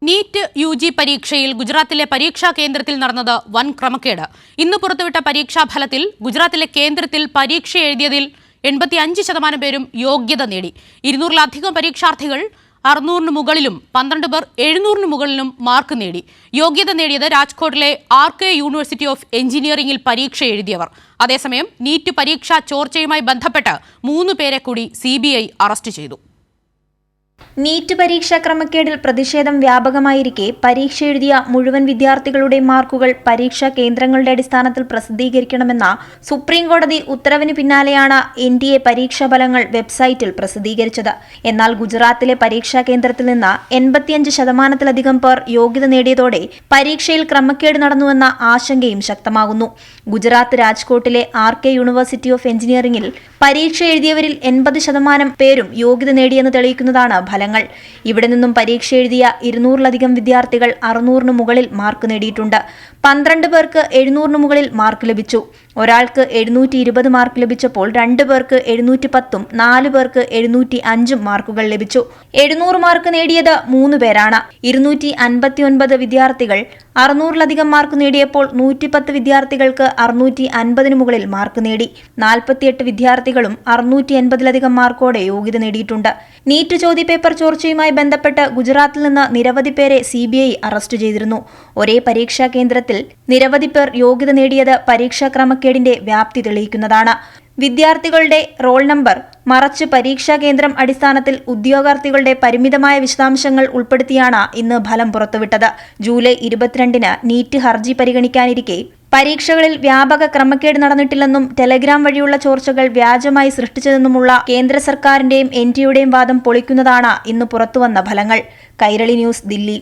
NEET UG പരീക്ഷയിൽ ഗുജറാത്തിലെ പരീക്ഷാ കേന്ദ്രത്തിൽ നടന്നത് വൻ ക്രമക്കേട്. ഇന്ന് പുറത്തുവിട്ട പരീക്ഷാ ഫലത്തിൽ ഗുജറാത്തിലെ കേന്ദ്രത്തിൽ പരീക്ഷ എഴുതിയതിൽ 85% പേരും യോഗ്യത നേടി. 200-ലധികം പരീക്ഷാർത്ഥികൾ 600-ന് മുകളിലും 12 പേർ 700-ന് മുകളിലും മാർക്ക് നേടി. യോഗ്യത നേടിയത് രാജ്കോട്ടിലെ RK യൂണിവേഴ്സിറ്റി ഓഫ് എഞ്ചിനീയറിംഗിൽ പരീക്ഷ എഴുതിയവർ. അതേസമയം നീറ്റ് പരീക്ഷാ ചോർച്ചയുമായി ബന്ധപ്പെട്ട് 3 പേരെ കൂടി CBI അറസ്റ്റ് ചെയ്തു. നീറ്റ് പരീക്ഷാ ക്രമക്കേടിൽ പ്രതിഷേധം വ്യാപകമായിരിക്കെ പരീക്ഷ എഴുതിയ മുഴുവൻ വിദ്യാർത്ഥികളുടെ മാർക്കുകൾ പരീക്ഷാ കേന്ദ്രങ്ങളുടെ അടിസ്ഥാനത്തിൽ പ്രസിദ്ധീകരിക്കണമെന്ന സുപ്രീം കോടതി ഉത്തരവിന് പിന്നാലെയാണ് NTA പരീക്ഷാ ഫലങ്ങൾ വെബ്സൈറ്റിൽ പ്രസിദ്ധീകരിച്ചത്. എന്നാൽ ഗുജറാത്തിലെ പരീക്ഷാ കേന്ദ്രത്തിൽ നിന്ന് 85%-ലധികം പേർ യോഗ്യത നേടിയതോടെ പരീക്ഷയിൽ ക്രമക്കേട് നടന്നുവെന്ന ആശങ്കയും ശക്തമാകുന്നു. ഗുജറാത്ത് രാജ്കോട്ടിലെ RK യൂണിവേഴ്സിറ്റി ഓഫ് എഞ്ചിനീയറിംഗിൽ പരീക്ഷ എഴുതിയവരിൽ 80% പേരും യോഗ്യത നേടിയെന്ന് തെളിയിക്കുന്നതാണ് ഫലങ്ങൾ. ഇവിടെ നിന്നും പരീക്ഷ എഴുതിയ 200-ലധികം വിദ്യാർത്ഥികൾ 600-ന് മുകളിൽ മാർക്ക് നേടിയിട്ടുണ്ട്. 12 പേർക്ക് 700-ന് മുകളിൽ മാർക്ക് ലഭിച്ചു. ഒരാൾക്ക് 720 മാർക്ക് ലഭിച്ചപ്പോൾ 2 പേർക്ക് 710-ഉം 4 പേർക്ക് 705-ഉം മാർക്കുകൾ ലഭിച്ചു. 700 മാർക്ക് നേടിയത് 3 പേരാണ്. 259 വിദ്യാർത്ഥികൾ 600-ലധികം മാർക്ക് നേടിയപ്പോൾ 110 വിദ്യാർത്ഥികൾക്ക് 650-ന് മുകളിൽ മാർക്ക് നേടി. 48 വിദ്യാർത്ഥികളും 680-ലധികം മാർക്കോടെ യോഗ്യത നേടിയിട്ടുണ്ട്. നീറ്റ് ചോദ്യപേപ്പർ ചോർച്ചയുമായി ബന്ധപ്പെട്ട് ഗുജറാത്തിൽ നിന്ന് നിരവധി പേരെ CBI അറസ്റ്റ് ചെയ്തിരുന്നു. ഒരേ പരീക്ഷാ കേന്ദ്രത്തിൽ നിരവധി പേർ യോഗ്യത നേടിയത് പരീക്ഷാ ക്രമക്കേടിന്റെ വ്യാപ്തി തെളിയിക്കുന്നതാണ്. വിദ്യാർത്ഥികളുടെ റോൾ നമ്പർ മറച്ച് പരീക്ഷാ കേന്ദ്രം അടിസ്ഥാനത്തിൽ ഉദ്യോഗാർത്ഥികളുടെ പരിമിതമായ വിശദാംശങ്ങൾ ഉൾപ്പെടുത്തിയാണ് ഇന്ന് ഫലം പുറത്തുവിട്ടത്. ജൂലൈ 22-ന് നീറ്റ് ഹർജി പരിഗണിക്കാനിരിക്കെ പരീക്ഷകളിൽ വ്യാപക ക്രമക്കേട് നടന്നിട്ടില്ലെന്നും ടെലഗ്രാം വഴിയുള്ള ചോർച്ചകൾ വ്യാജമായി സൃഷ്ടിച്ചതെന്നുമുള്ള കേന്ദ്ര സർക്കാരിന്റെയും NTAയുടെയും വാദം പൊളിക്കുന്നതാണ് ഇന്ന് പുറത്തുവന്ന ഫലങ്ങൾ. കൈരളി ന്യൂസ്, ദില്ലി.